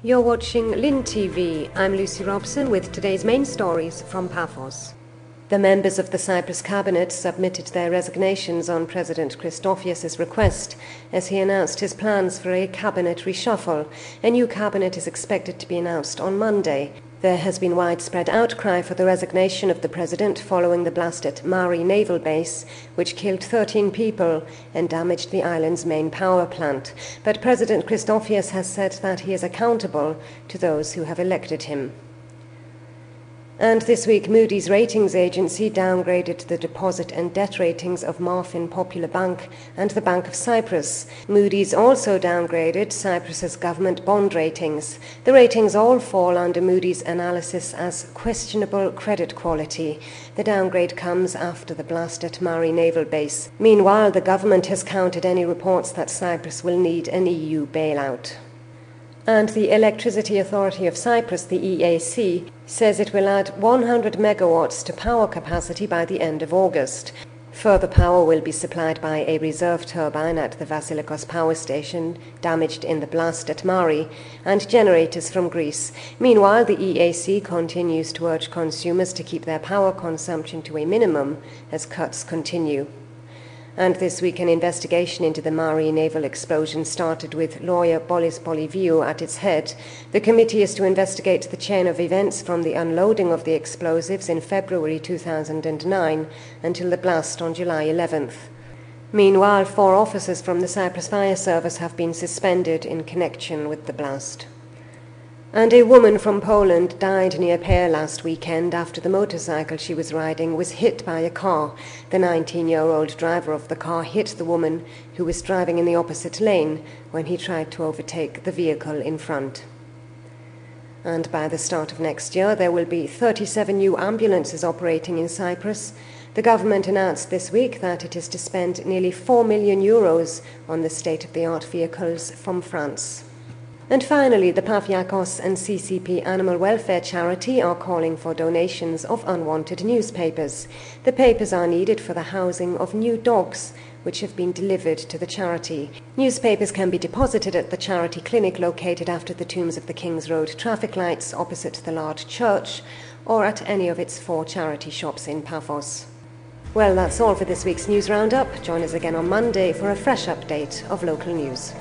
You're watching Lynn TV. I'm Lucy Robson with today's main stories from PAPHOS. The members of the Cyprus cabinet submitted their resignations on President Christofias' request as he announced his plans for a cabinet reshuffle. A new cabinet is expected to be announced on Monday. There has been widespread outcry for the resignation of the president following the blast at Mari naval base, which killed 13 people and damaged the island's main power plant. But President Christofias has said that he is accountable to those who have elected him. And this week, Moody's ratings agency downgraded the deposit and debt ratings of Marfin Popular Bank and the Bank of Cyprus. Moody's also downgraded Cyprus's government bond ratings. The ratings all fall under Moody's analysis as questionable credit quality. The downgrade comes after the blast at Mari naval base. Meanwhile, the government has countered any reports that Cyprus will need an EU bailout. And the Electricity Authority of Cyprus, the EAC, says it will add 100 megawatts to power capacity by the end of August. Further power will be supplied by a reserve turbine at the Vasilikos power station, damaged in the blast at Mari, and generators from Greece. Meanwhile, the EAC continues to urge consumers to keep their power consumption to a minimum as cuts continue. And this week, an investigation into the Mari naval explosion started with lawyer Bolis Poliviou at its head. The committee is to investigate the chain of events from the unloading of the explosives in February 2009 until the blast on July 11th. Meanwhile, 4 officers from the Cyprus Fire Service have been suspended in connection with the blast. And a woman from Poland died near Pear last weekend after the motorcycle she was riding was hit by a car. The 19-year-old driver of the car hit the woman who was driving in the opposite lane when he tried to overtake the vehicle in front. And by the start of next year, there will be 37 new ambulances operating in Cyprus. The government announced this week that it is to spend nearly €4 million on the state-of-the-art vehicles from France. And finally, the PAPHOS and CCP Animal Welfare Charity are calling for donations of unwanted newspapers. The papers are needed for the housing of new dogs, which have been delivered to the charity. Newspapers can be deposited at the charity clinic located after the Tombs of the King's Road traffic lights opposite the large church, or at any of its 4 charity shops in PAPHOS. Well, that's all for this week's News Roundup. Join us again on Monday for a fresh update of local news.